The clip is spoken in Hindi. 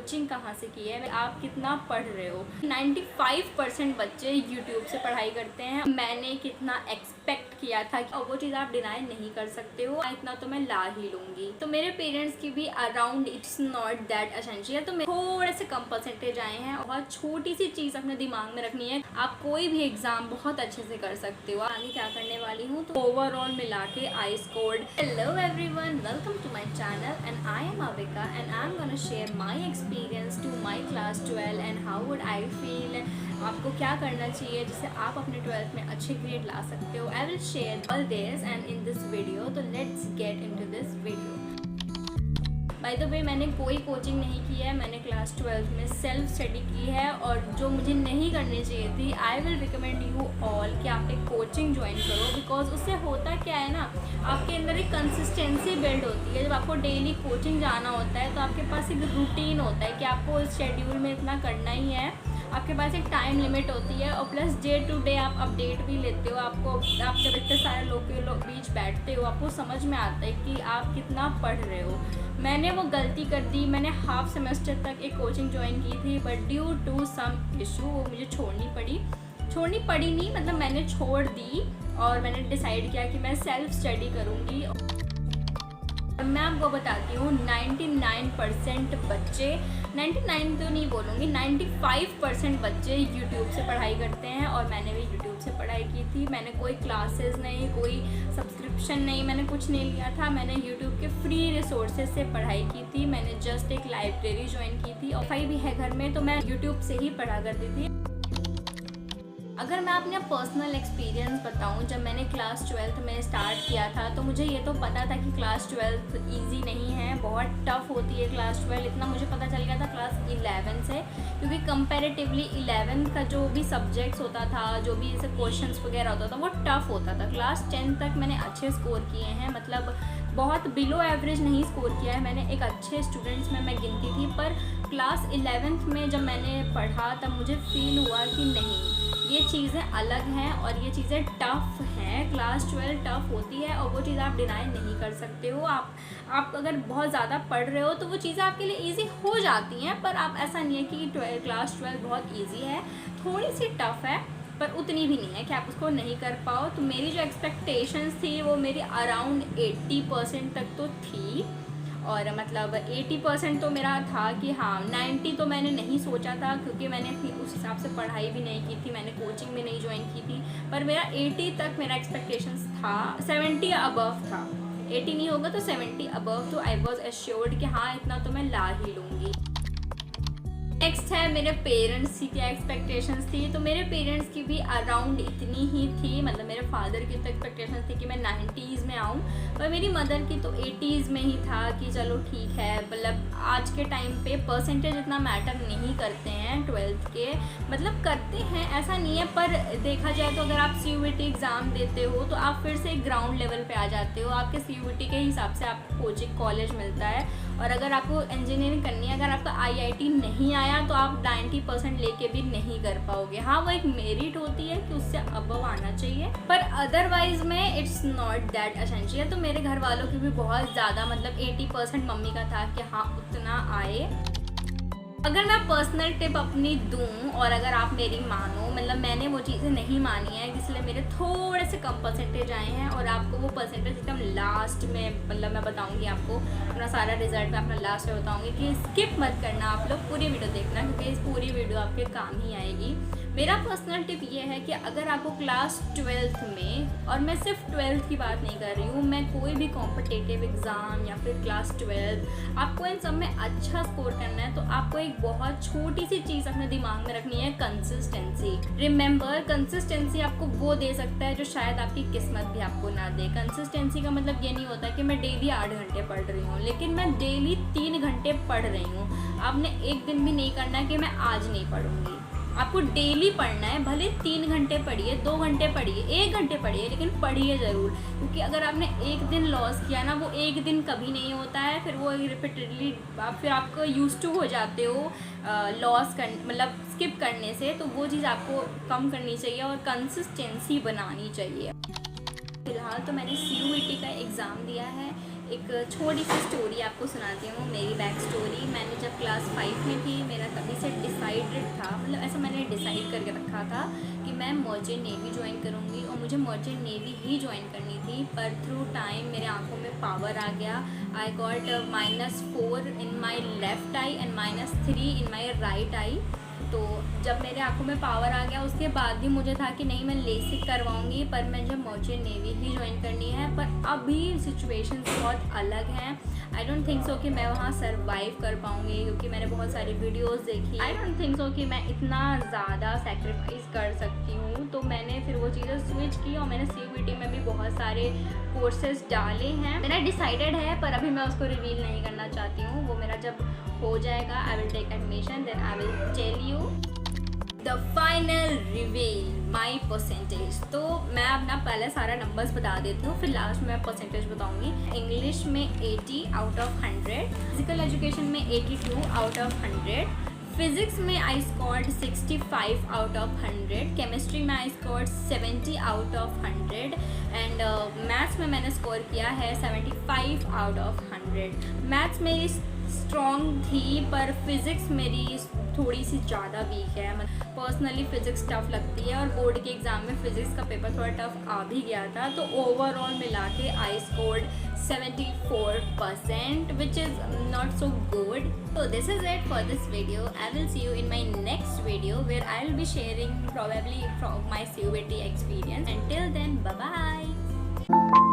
कोचिंग कहाँ से की है, आप कितना पढ़ रहे हो। 95% बच्चे यूट्यूब से पढ़ाई करते हैं। मैंने कितना एक्सपेक्ट किया था कि वो चीज़ आप डिनाई नहीं कर सकते हो, इतना तो मैं ला ही लूँगी। तो मेरे पेरेंट्स की भी around its not that essential, तो मेरे थोड़े से कम परसेंटेज आए हैं। बहुत छोटी सी चीज़ अपने दिमाग में रखनी है, आप कोई भी एग्ज़ाम बहुत अच्छे से कर सकते हो। आगे क्या करने वाली हूँ तो ओवरऑल मिला के I scored. Hello everyone, welcome to my channel and I am Avika and I am gonna share my experience to my class 12 and how would I feel. आपको क्या करना चाहिए जिससे आप अपने 12th में अच्छे ग्रेड ला सकते हो। I will share all this and in this video, तो let's get into this video. By the way, मैंने कोई कोचिंग नहीं की है, मैंने क्लास 12 में सेल्फ स्टडी की है और जो मुझे नहीं करनी चाहिए थी। I will recommend you all कि आप एक कोचिंग ज्वाइन करो, बिकॉज उससे होता क्या है ना, आपके अंदर एक कंसिस्टेंसी बिल्ड होती है। जब आपको डेली कोचिंग जाना होता है तो आपके पास एक रूटीन होता है कि आपको इस शेड्यूल में इतना करना ही है, आपके पास एक टाइम लिमिट होती है और प्लस डे टू डे आप अपडेट भी लेते हो। आप जब इतने सारे लोग के बीच बैठते हो आपको समझ में आता है कि आप कितना पढ़ रहे हो। मैंने वो गलती कर दी, मैंने हाफ सेमेस्टर तक एक कोचिंग ज्वाइन की थी, but due to some issue वो मुझे छोड़नी पड़ी नहीं, मतलब मैंने छोड़ दी और मैंने डिसाइड किया कि मैं सेल्फ स्टडी करूँगी। मैं आपको बताती हूँ 99% बच्चे, 99 तो नहीं बोलूँगी, 95% बच्चे यूट्यूब से पढ़ाई करते हैं और मैंने भी यूट्यूब से पढ़ाई की थी। मैंने कोई क्लासेस नहीं, कोई सब्सक्रिप्शन नहीं, मैंने कुछ नहीं लिया था। मैंने यूट्यूब के फ्री रिसोर्सेज से पढ़ाई की थी। मैंने जस्ट एक लाइब्रेरी ज्वाइन की थी और वाईफाई भी है घर में, तो मैं यूट्यूब से ही पढ़ा करती थी। अगर मैं अपना पर्सनल एक्सपीरियंस बताऊं, जब मैंने क्लास 12 में स्टार्ट किया था तो मुझे ये तो पता था कि क्लास 12 इजी नहीं है, बहुत टफ होती है क्लास 12। इतना मुझे पता चल गया था क्लास 11 से, क्योंकि कंपैरेटिवली 11 का जो भी सब्जेक्ट्स होता था, जो भी ऐसे क्वेश्चंस वगैरह होता था वो टफ होता था। क्लास 10 तक मैंने अच्छे स्कोर किए हैं, मतलब बहुत बिलो एवरेज नहीं स्कोर किया है मैंने, एक अच्छे स्टूडेंट्स में मैं गिनती थी। पर क्लास 11 में जब मैंने पढ़ा तब मुझे फील हुआ कि नहीं, ये चीज़ें अलग हैं और ये चीज़ें टफ़ हैं। क्लास 12 टफ़ होती है और वो चीज़ आप डिनाई नहीं कर सकते हो। आप अगर बहुत ज़्यादा पढ़ रहे हो तो वो चीज़ें आपके लिए इजी हो जाती हैं, पर आप ऐसा नहीं है कि क्लास 12 बहुत इजी है, थोड़ी सी टफ़ है पर उतनी भी नहीं है कि आप उसको नहीं कर पाओ। तो मेरी जो एक्सपेक्टेशंस थी वो मेरी अराउंड 80% तक तो थी, और मतलब 80% तो मेरा था कि हाँ 90 तो मैंने नहीं सोचा था, क्योंकि मैंने उस हिसाब से पढ़ाई भी नहीं की थी, मैंने कोचिंग भी नहीं ज्वाइन की थी। पर मेरा 80 तक मेरा एक्सपेक्टेशंस था, 70 अबव था, 80 नहीं होगा तो 70 अबव। तो आई वॉज एश्योर्ड कि हाँ इतना तो मैं ला ही लूँगी। नेक्स्ट है मेरे पेरेंट्स की क्या एक्सपेक्टेशंस थी। तो मेरे पेरेंट्स की भी अराउंड इतनी ही थी, मतलब मेरे फादर की तो एक्सपेक्टेशंस थी कि मैं 90s में आऊँ, पर मेरी मदर की तो 80s में ही था कि चलो ठीक है। मतलब आज के टाइम पे परसेंटेज इतना मैटर नहीं करते हैं 12th के, मतलब करते हैं ऐसा नहीं है, पर देखा जाए तो अगर आप CUET एग्ज़ाम देते हो तो आप फिर से ग्राउंड लेवल पे आ जाते हो। आपके CUET के हिसाब से आपको कोचिंग कॉलेज मिलता है, और अगर आपको इंजीनियरिंग करनी है, अगर आपका IIT नहीं आया तो आप 90% लेके भी नहीं कर पाओगे। हाँ वो एक मेरिट होती है कि उससे अबव आना चाहिए, पर अदरवाइज में इट्स नॉट दैट एसेंशियल। तो मेरे घर वालों की भी बहुत ज़्यादा, मतलब 80% मम्मी का था कि हाँ उतना आए। अगर मैं पर्सनल टिप अपनी दूँ और अगर आप मेरी मानो, मतलब मैंने वो चीज़ें नहीं मानी है इसलिए मेरे थोड़े से कम परसेंटेज आए हैं, और आपको वो परसेंटेज एकदम लास्ट में, मतलब मैं बताऊंगी आपको अपना सारा रिजल्ट, मैं अपना लास्ट में बताऊंगी कि स्किप मत करना, आप लोग पूरी वीडियो देखना, क्योंकि इस पूरी वीडियो आपके काम ही आएगी। मेरा पर्सनल टिप ये है कि अगर आपको क्लास 12th में, और मैं सिर्फ 12th की बात नहीं कर रही हूँ, मैं कोई भी कॉम्पिटिटिव एग्ज़ाम या फिर क्लास 12, आपको इन सब में अच्छा स्कोर करना है तो आपको एक बहुत छोटी सी चीज़ अपने दिमाग में रखनी है, कंसिस्टेंसी। रिमेंबर, कंसिस्टेंसी आपको वो दे सकता है जो शायद आपकी किस्मत भी आपको ना दे। कंसिस्टेंसी का मतलब ये नहीं होता कि मैं डेली 8 घंटे पढ़ रही हूँ, लेकिन मैं डेली 3 घंटे पढ़ रही हूँ। आपने एक दिन भी नहीं करना कि मैं आज नहीं पढ़ूंगी, आपको डेली पढ़ना है। भले 3 घंटे पढ़िए, 2 घंटे पढ़िए, 1 घंटे पढ़िए, लेकिन पढ़िए ज़रूर, क्योंकि अगर आपने एक दिन लॉस किया ना, वो एक दिन कभी नहीं होता है, फिर वो रिपीटेडली फिर आपको यूज्ड टू हो जाते हो लॉस कर, मतलब स्किप करने से। तो वो चीज़ आपको कम करनी चाहिए और कंसिस्टेंसी बनानी चाहिए। फिलहाल तो मैंने CUET का एग्ज़ाम दिया है, एक छोटी सी स्टोरी आपको सुनाती हूँ, मेरी बैक स्टोरी। मैंने जब क्लास 5 में थी, मेरा तभी से डिसाइडेड था, मतलब ऐसा मैंने डिसाइड करके रखा था कि मैं मर्चेंट नेवी ज्वाइन करूँगी और मुझे मर्चेंट नेवी ही ज्वाइन करनी थी। पर थ्रू टाइम मेरे आंखों में पावर आ गया। I got -4 in my left I and -3 in my right I. तो जब मेरे आंखों में पावर आ गया उसके बाद भी मुझे था कि नहीं, मैं लेसिक करवाऊंगी, पर मुझे मर्चेंट नेवी ही ज्वाइन करनी है। पर अभी सिचुएशंस बहुत अलग हैं। आई डोंट थिंक सो कि मैं वहाँ सर्वाइव कर पाऊँगी, क्योंकि मैंने बहुत सारी वीडियोस देखी। आई डोंट थिंक सो कि मैं इतना ज़्यादा सेक्रीफाइस कर सकती हूँ। तो मैंने फिर वो चीज़ें स्विच की और मैंने CUET में भी बहुत सारे कोर्सेज डाले हैं। मेरा डिसाइडेड है, पर अभी मैं उसको रिवील नहीं करना चाहती हूँ। वो मेरा जब हो जाएगा, I will take admission, then I will tell you the final reveal my percentage. तो मैं अपना पहले सारा नंबर्स बता देती हूँ, फिर लास्ट में मैं परसेंटेज बताऊँगी। इंग्लिश में 80 आउट ऑफ 100, फिजिकल एजुकेशन में 82 आउट ऑफ 100, फिजिक्स में I scored 65 out of 100, chemistry में I scored 70 out of 100 and maths में मैंने स्कोर किया है 75 आउट ऑफ 100। मैथ्स मेरी स्ट्रॉन्ग थी, पर फिज़िक्स मेरी थोड़ी सी ज़्यादा वीक है। पर्सनली फ़िज़िक्स टफ़ लगती है और बोर्ड के एग्ज़ाम में फ़िज़िक्स का पेपर थोड़ा टफ आ भी गया था। तो ओवरऑल मिला के I scored 74%, which is not so good. So this is it for this video. I will see you in my next video where I will be sharing probably from my CUET experience. Until then, bye bye.